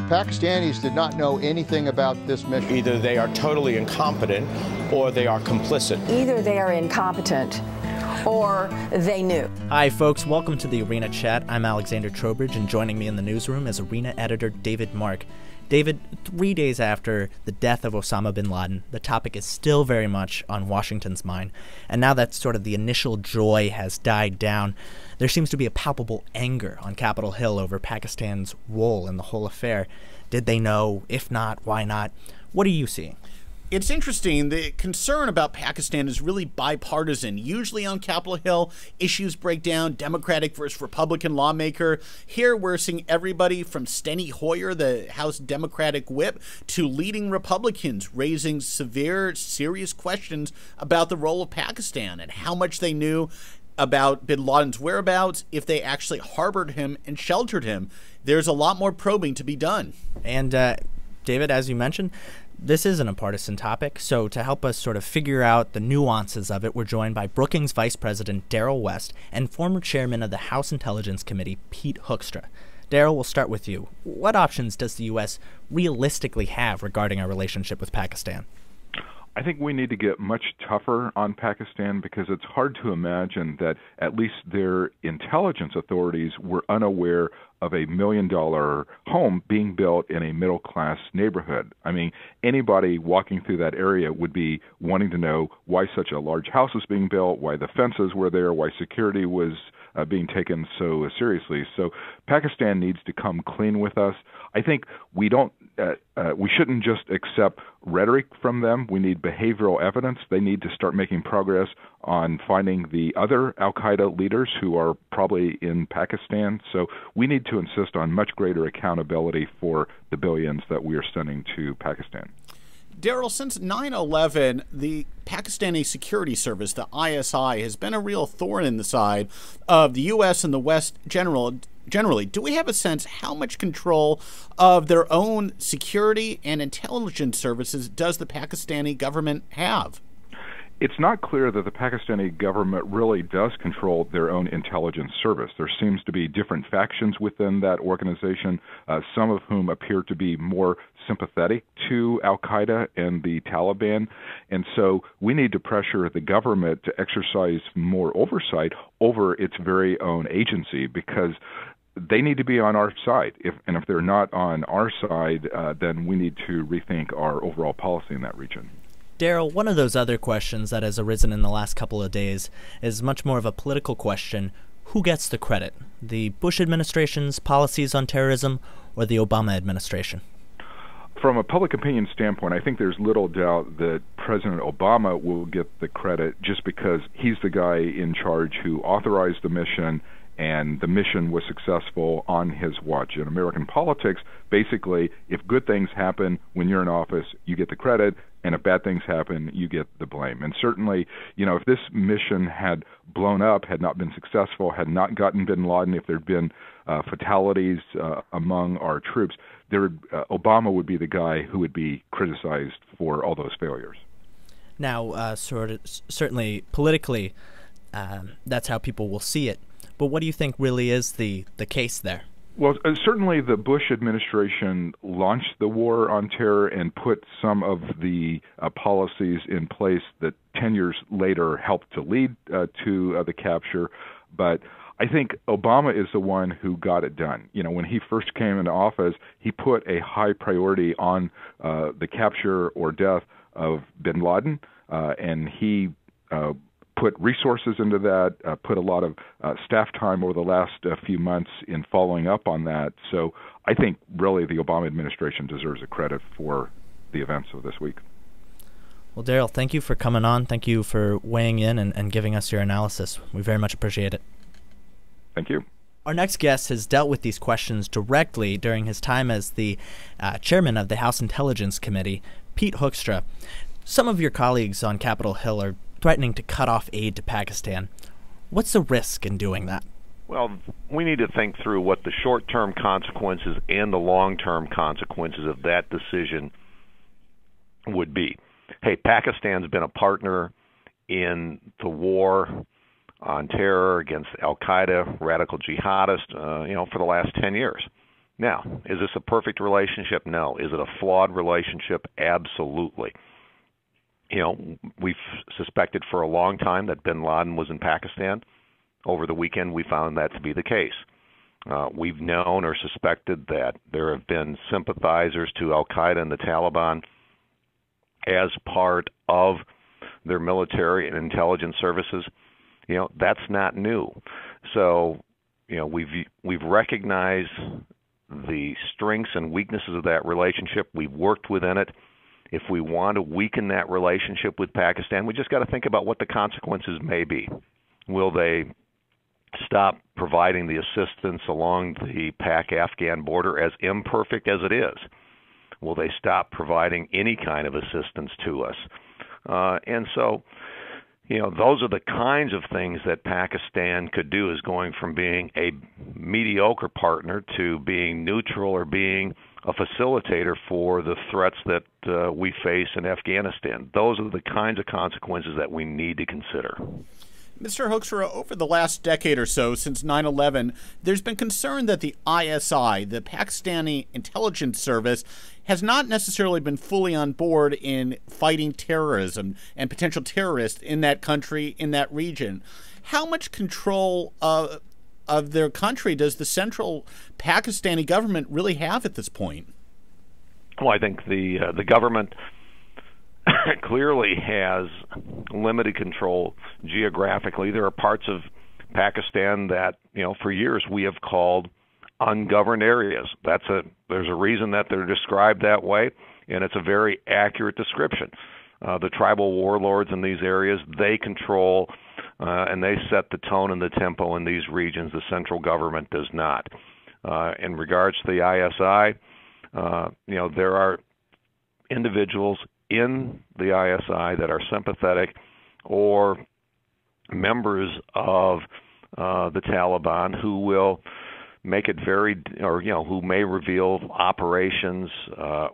Pakistanis did not know anything about this mission. Either they are totally incompetent or they are complicit. Either they are incompetent or they knew. Hi, folks. Welcome to the Arena Chat. I'm Alexander Trowbridge, and joining me in the newsroom is Arena editor David Mark. David, 3 days after the death of Osama bin Laden, the topic is still very much on Washington's mind. And now that sort of the initial joy has died down, there seems to be a palpable anger on Capitol Hill over Pakistan's role in the whole affair. Did they know? If not, why not? What are you seeing? It's interesting. The concern about Pakistan is really bipartisan. Usually on Capitol Hill, issues break down, Democratic versus Republican lawmaker. Here we're seeing everybody from Steny Hoyer, the House Democratic whip, to leading Republicans raising severe, serious questions about the role of Pakistan and how much they knew about bin Laden's whereabouts, if they actually harbored him and sheltered him. There's a lot more probing to be done. And David, as you mentioned, this isn't a partisan topic, so to help us sort of figure out the nuances of it, we're joined by Brookings Vice President Derrell West and former chairman of the House Intelligence Committee, Pete Hoekstra. Derrell, we'll start with you. What options does the U.S. realistically have regarding our relationship with Pakistan? I think we need to get much tougher on Pakistan because it's hard to imagine that at least their intelligence authorities were unaware of a $1 million home being built in a middle-class neighborhood. I mean, anybody walking through that area would be wanting to know why such a large house was being built, why the fences were there, why security was being taken so seriously. So Pakistan needs to come clean with us. I think we shouldn't just accept rhetoric from them. We need behavioral evidence. They need to start making progress on finding the other al-Qaeda leaders who are probably in Pakistan. So we need to insist on much greater accountability for the billions that we are sending to Pakistan. Derrell, since 9/11, the Pakistani security service, the ISI, has been a real thorn in the side of the U.S. and the West generally. Do we have a sense how much control of their own security and intelligence services does the Pakistani government have? It's not clear that the Pakistani government really does control their own intelligence service. There seems to be different factions within that organization, some of whom appear to be more sympathetic to al-Qaeda and the Taliban. And so we need to pressure the government to exercise more oversight over its very own agency because they need to be on our side. If they're not on our side, then we need to rethink our overall policy in that region. Derrell, one of those other questions that has arisen in the last couple of days is much more of a political question. Who gets the credit? The Bush administration's policies on terrorism or the Obama administration? From a public opinion standpoint, I think there's little doubt that President Obama will get the credit just because he's the guy in charge who authorized the mission, and the mission was successful on his watch. In American politics, basically, if good things happen when you're in office, you get the credit, and if bad things happen, you get the blame. And certainly, if this mission had blown up, had not been successful, had not gotten bin Laden, if there had been fatalities among our troops, Obama would be the guy who would be criticized for all those failures. Now, certainly politically, that's how people will see it. But what do you think really is the case there? Well, certainly the Bush administration launched the war on terror and put some of the policies in place that 10 years later helped to lead to the capture. But I think Obama is the one who got it done. When he first came into office, he put a high priority on the capture or death of bin Laden, and he put resources into that, put a lot of staff time over the last few months in following up on that. So I think really the Obama administration deserves a credit for the events of this week. Well, Derrell, thank you for coming on. Thank you for weighing in and giving us your analysis. We very much appreciate it. Thank you. Our next guest has dealt with these questions directly during his time as the chairman of the House Intelligence Committee, Pete Hoekstra. Some of your colleagues on Capitol Hill are threatening to cut off aid to Pakistan. What's the risk in doing that? Well, we need to think through what the short-term consequences and the long-term consequences of that decision would be. Hey, Pakistan's been a partner in the war on terror against al-Qaeda, radical jihadists, for the last 10 years. Now, is this a perfect relationship? No. Is it a flawed relationship? Absolutely. You know, we've suspected for a long time that bin Laden was in Pakistan. Over the weekend, we found that to be the case. We've known or suspected that there have been sympathizers to al-Qaeda and the Taliban as part of their military and intelligence services. You know, that's not new. So, you know, we've recognized the strengths and weaknesses of that relationship. We've worked within it. If we want to weaken that relationship with Pakistan, we just got to think about what the consequences may be. Will they stop providing the assistance along the Pak-Afghan border, as imperfect as it is? Will they stop providing any kind of assistance to us? And so, you know, those are the kinds of things that Pakistan could do, is going from being a mediocre partner to being neutral or being a facilitator for the threats that we face in Afghanistan. Those are the kinds of consequences that we need to consider. Mr. Hoekstra, over the last decade or so, since 9/11, there's been concern that the ISI, the Pakistani intelligence service, has not necessarily been fully on board in fighting terrorism and potential terrorists in that country, in that region. How much control of their country does the central Pakistani government really have at this point? Well, I think the government clearly has limited control geographically. There are parts of Pakistan that, you know, for years we have called ungoverned areas. There's a reason that they're described that way, and it's a very accurate description. The tribal warlords in these areas, they control and they set the tone and the tempo in these regions. The central government does not. In regards to the ISI, you know, there are individuals in the ISI that are sympathetic or members of the Taliban who will make it who may reveal operations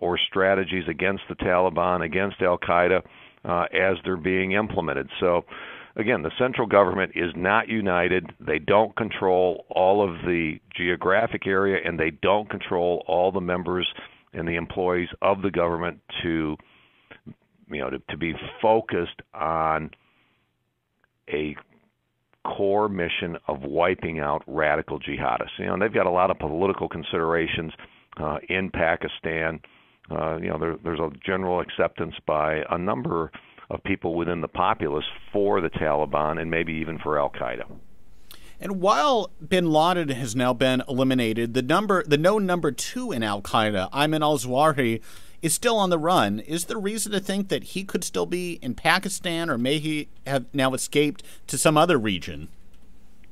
or strategies against the Taliban, against al-Qaeda as they're being implemented. So, again, the central government is not united. They don't control all of the geographic area, and they don't control all the members and the employees of the government to be focused on a core mission of wiping out radical jihadists. You know, and they've got a lot of political considerations in Pakistan. There's a general acceptance by a number of people within the populace for the Taliban and maybe even for al-Qaeda. And while bin Laden has now been eliminated, the known number 2 in al-Qaeda, Ayman alZawahiri, is still on the run. Is there reason to think that he could still be in Pakistan, or may he have now escaped to some other region?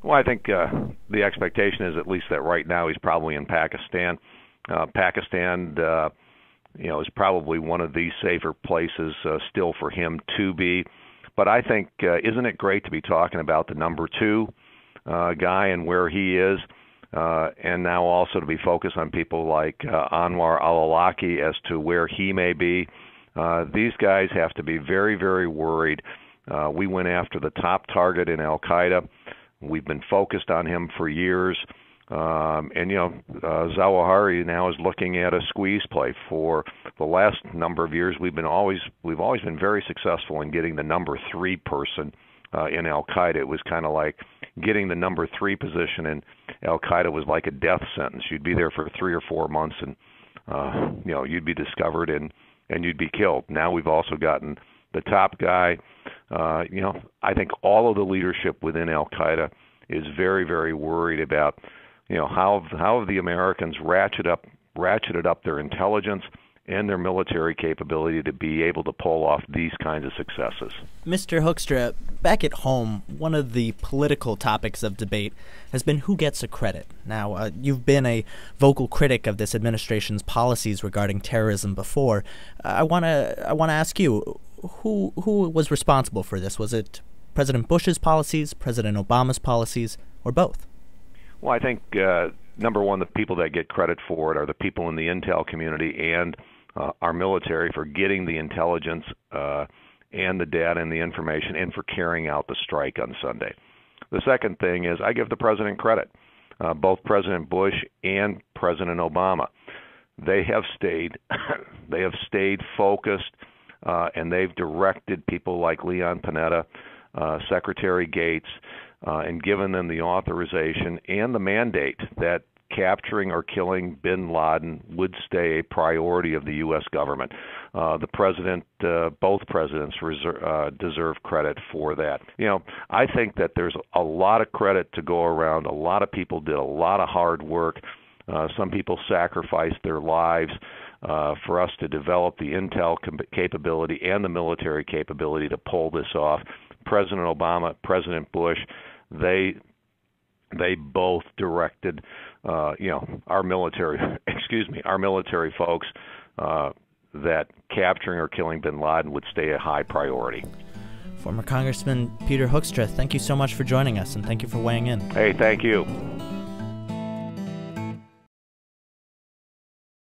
Well, I think the expectation is at least that right now he's probably in Pakistan. Pakistan, is probably one of the safer places still for him to be. But I think, isn't it great to be talking about the number 2 guy and where he is? And now also to be focused on people like Anwar al-Awlaki as to where he may be. These guys have to be very, very worried. We went after the top target in al-Qaeda. We've been focused on him for years. alZawahiri now is looking at a squeeze play. For the last number of years, we've always been very successful in getting the number 3 person in al-Qaeda. It was kind of like getting the number 3 position in al-Qaeda was like a death sentence. You'd be there for 3 or 4 months, and you'd be discovered and you'd be killed. Now we've also gotten the top guy. I think all of the leadership within al-Qaeda is very, very worried about how have the Americans ratcheted up their intelligence and their military capability to be able to pull off these kinds of successes. Mr. Hoekstra, back at home, one of the political topics of debate has been who gets the credit. Now, you've been a vocal critic of this administration's policies regarding terrorism before. I want to ask you, who was responsible for this? Was it President Bush's policies, President Obama's policies, or both? Well, I think, number one, the people that get credit for it are the people in the intel community and our military for getting the intelligence and the data and the information and for carrying out the strike on Sunday. The second thing is I give the president credit. both President Bush and President Obama. They have stayed focused, and they've directed people like Leon Panetta, Secretary Gates, and given them the authorization and the mandate that capturing or killing bin Laden would stay a priority of the U.S. government. The president, both presidents deserve credit for that. I think that there's a lot of credit to go around. A lot of people did a lot of hard work. Some people sacrificed their lives for us to develop the intel capability and the military capability to pull this off. President Obama, President Bush, they both directed, our military folks that capturing or killing bin Laden would stay a high priority. Former Congressman Peter Hoekstra, thank you so much for joining us, and thank you for weighing in. Hey, thank you.